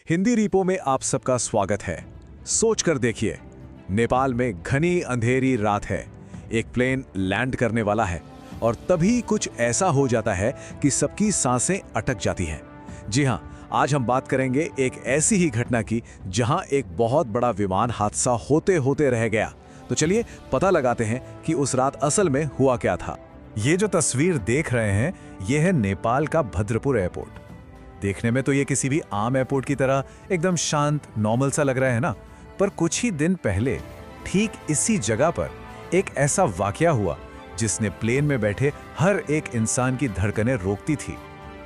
हिंदी रीपो में आप सबका स्वागत है। सोच कर देखिए, नेपाल में घनी अंधेरी रात है, एक प्लेन लैंड करने वाला है और तभी कुछ ऐसा हो जाता है कि सबकी सांसें अटक जाती हैं। जी हां, आज हम बात करेंगे एक ऐसी ही घटना की जहां एक बहुत बड़ा विमान हादसा होते होते रह गया। तो चलिए पता लगाते हैं कि उस रात असल में हुआ क्या था। ये जो तस्वीर देख रहे हैं, ये है नेपाल का भद्रपुर एयरपोर्ट। देखने में तो ये किसी भी आम एयरपोर्ट की तरह एकदम शांत, नॉर्मल सा लग रहा है ना, पर कुछ ही दिन पहले ठीक इसी जगह पर एक ऐसा वाकया हुआ जिसने प्लेन में बैठे हर एक इंसान की धड़कनें रोकती थी।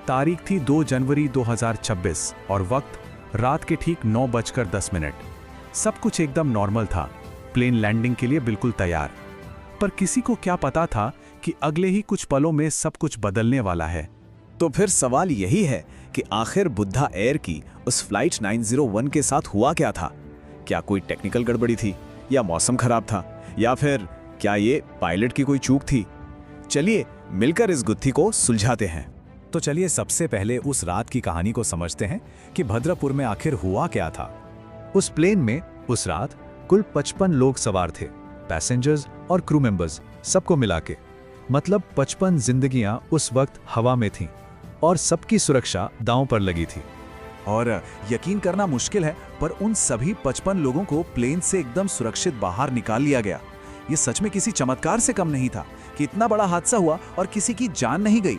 तारीख थी 2 जनवरी 2026 और वक्त रात के ठीक 9:10। सब कुछ एकदम नॉर्मल था, प्लेन लैंडिंग के लिए बिल्कुल तैयार। पर किसी को क्या पता था कि अगले ही कुछ पलों में सब कुछ बदलने वाला है। तो फिर सवाल यही है कि आखिर बुद्धा एयर की उस फ्लाइट 901 के साथ हुआ क्या था? क्या कोई टेक्निकल गड़बड़ी थी, या मौसम खराब था, या फिर क्या ये पायलट की कोई चूक थी? चलिए मिलकर इस गुत्थी को सुलझाते हैं। तो चलिए सबसे पहले उस रात की कहानी को समझते हैं कि भद्रपुर में आखिर हुआ क्या था। उस प्लेन में उस रात कुल 55 लोग सवार थे, पैसेंजर्स और क्रू मेंबर्स सबको मिला के। मतलब 55 जिंदगियां उस वक्त हवा में थीं और सबकी सुरक्षा दांव पर लगी थी। और यकीन करना मुश्किल है, पर उन सभी 55 लोगों को प्लेन से एकदम सुरक्षित बाहर निकाल लिया गया। ये सच में किसी चमत्कार से कम नहीं था कि इतना बड़ा हादसा हुआ और किसी की जान नहीं गई।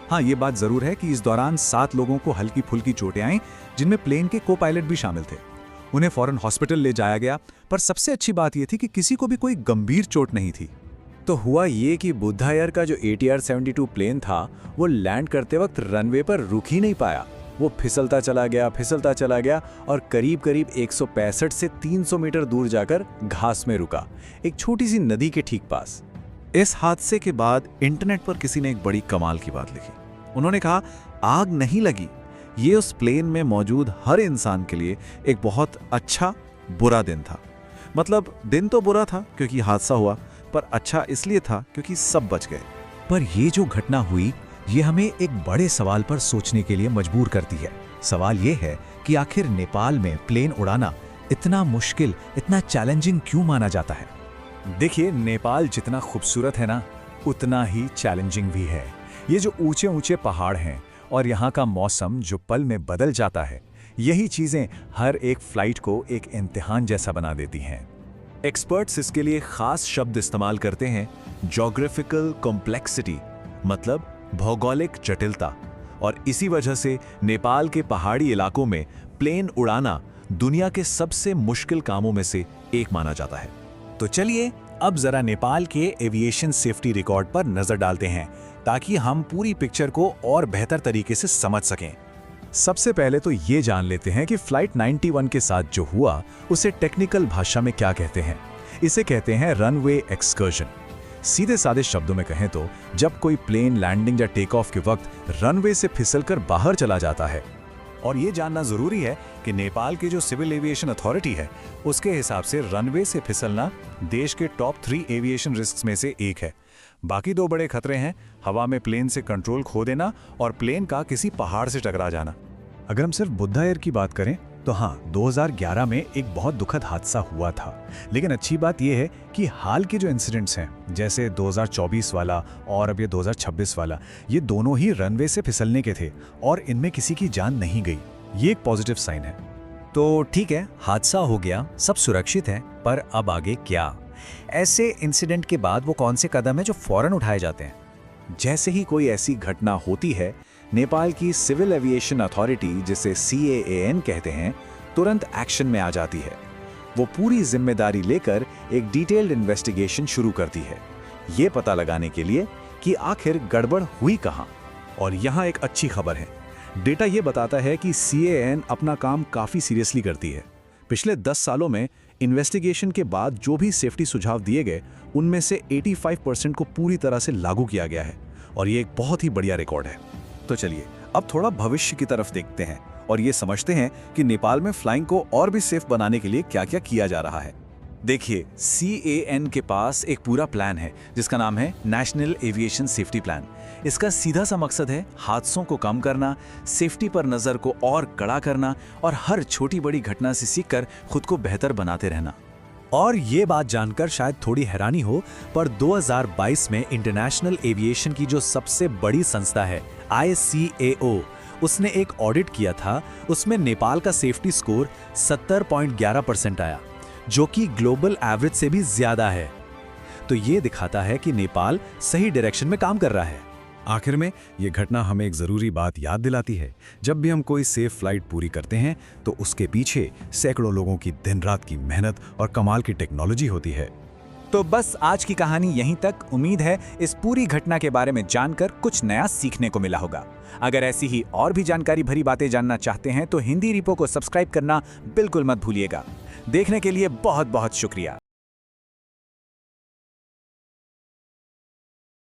हाँ, ये बात जरूर है कि इस दौरान 7 लोगों को हल्की फुल्की चोटें आईं, जिनमें प्लेन के को पायलट भी शामिल थे। उन्हें फौरन हॉस्पिटल ले जाया गया, पर सबसे अच्छी बात यह थी कि किसी को भी कोई गंभीर चोट नहीं थी। तो हुआ ये कि बुद्धा एयर का जो ATR-72 प्लेन था, वो लैंड करते वक्त रनवे पर रुक ही नहीं पाया। वो फिसलता चला गया और करीब करीब 165 से 300 मीटर दूर जाकर घास में रुका, एक छोटी सी नदी के ठीक पास। इस हादसे के बाद इंटरनेट पर किसी ने एक बड़ी कमाल की बात लिखी। उन्होंने कहा, आग नहीं लगी, ये उस प्लेन में मौजूद हर इंसान के लिए एक बहुत अच्छा बुरा दिन था। मतलब दिन तो बुरा था क्योंकि हादसा हुआ, पर अच्छा इसलिए था क्योंकि सब बच गए। पर ये जो घटना हुई, ये हमें एक बड़े सवाल पर सोचने के लिए मजबूर करती है। सवाल ये है कि आखिर नेपाल में प्लेन उड़ाना इतना मुश्किल, इतना चैलेंजिंग क्यों माना जाता है? देखिए, नेपाल जितना खूबसूरत है ना, उतना ही चैलेंजिंग भी है। ये जो ऊंचे ऊंचे पहाड़ हैं और यहाँ का मौसम जो पल में बदल जाता है, यही चीजें हर एक फ्लाइट को एक इम्तिहान जैसा बना देती हैं। एक्सपर्ट्स इसके लिए खास शब्द इस्तेमाल करते हैं, ज्योग्राफिकल कॉम्प्लेक्सिटी, मतलब भौगोलिक जटिलता। और इसी वजह से नेपाल के पहाड़ी इलाकों में प्लेन उड़ाना दुनिया के सबसे मुश्किल कामों में से एक माना जाता है। तो चलिए अब जरा नेपाल के एविएशन सेफ्टी रिकॉर्ड पर नजर डालते हैं, ताकि हम पूरी पिक्चर को और बेहतर तरीके से समझ सकें। सबसे पहले तो ये जान लेते हैं कि फ्लाइट 91 के साथ जो हुआ, उसे टेक्निकल भाषा में क्या कहते हैं। इसे कहते हैं रनवे एक्सकर्जन। सीधे साधे शब्दों में कहें तो जब कोई प्लेन लैंडिंग या टेक ऑफ के वक्त रनवे से फिसलकर बाहर चला जाता है। और ये जानना जरूरी है कि नेपाल की जो सिविल एविएशन अथॉरिटी है, उसके हिसाब से रनवे से फिसलना देश के टॉप 3 एविएशन रिस्क में से एक है। बाकी 2 बड़े खतरे हैं, हवा में प्लेन से कंट्रोल खो देना और प्लेन का किसी पहाड़ से टकरा जाना। अगर हम सिर्फ बुद्धा एयर की बात करें तो हाँ, 2011 में एक बहुत दुखद हादसा हुआ था। लेकिन अच्छी बात यह है कि हाल के जो इंसिडेंट्स हैं, जैसे 2024 वाला और अब ये 2026 वाला, ये दोनों ही रनवे से फिसलने के थे और इनमें किसी की जान नहीं गई। ये एक पॉजिटिव साइन है। तो ठीक है, हादसा हो गया, सब सुरक्षित है, पर अब आगे क्या? ऐसे इंसिडेंट के बाद वो कौन से कदम है जो फौरन उठाए जाते हैं? जैसे ही कोई ऐसी घटना होती है, नेपाल की सिविल एविएशन अथॉरिटी, जिसे CAAN कहते हैं, तुरंत एक्शन में आ जाती है। वो पूरी जिम्मेदारी लेकर एक डिटेल्ड इन्वेस्टिगेशन शुरू करती है, ये पता लगाने के लिए कि आखिर गड़बड़ हुई कहाँ। और यहाँ एक अच्छी खबर है, डेटा ये बताता है कि CAAN अपना काम काफ़ी सीरियसली करती है। पिछले 10 सालों में इन्वेस्टिगेशन के बाद जो भी सेफ्टी सुझाव दिए गए, उनमें से 85% को पूरी तरह से लागू किया गया है, और ये एक बहुत ही बढ़िया रिकॉर्ड है। तो चलिए अब थोड़ा भविष्य की तरफ देखते हैं और ये समझते हैं कि नेपाल में फ्लाइंग को और भी सेफ बनाने के लिए क्या क्या किया जा रहा है। देखिए, CAN के पास एक पूरा प्लान है जिसका नाम है नेशनल एविएशन सेफ्टी प्लान। इसका सीधा सा मकसद है हादसों को कम करना, सेफ्टी पर नज़र को और कड़ा करना और हर छोटी बड़ी घटना से सीखकर खुद को बेहतर बनाते रहना। और ये बात जानकर शायद थोड़ी हैरानी हो, पर 2022 में इंटरनेशनल एविएशन की जो सबसे बड़ी संस्था है ICAO, उसने एक ऑडिट किया था। उसमें नेपाल का सेफ्टी स्कोर 70.11% आया, जो कि ग्लोबल एवरेज से भी ज्यादा है। तो ये दिखाता है कि नेपाल सही डायरेक्शन में काम कर रहा है। आखिर में ये घटना हमें एक ज़रूरी बात याद दिलाती है। जब भी हम कोई सेफ फ्लाइट पूरी करते हैं तो उसके पीछे सैकड़ों लोगों की दिन रात की मेहनत और कमाल की टेक्नोलॉजी होती है। तो बस आज की कहानी यहीं तक। उम्मीद है इस पूरी घटना के बारे में जानकर कुछ नया सीखने को मिला होगा। अगर ऐसी ही और भी जानकारी भरी बातें जानना चाहते हैं तो हिंदी रिपो को सब्सक्राइब करना बिल्कुल मत भूलिएगा। देखने के लिए बहुत बहुत शुक्रिया।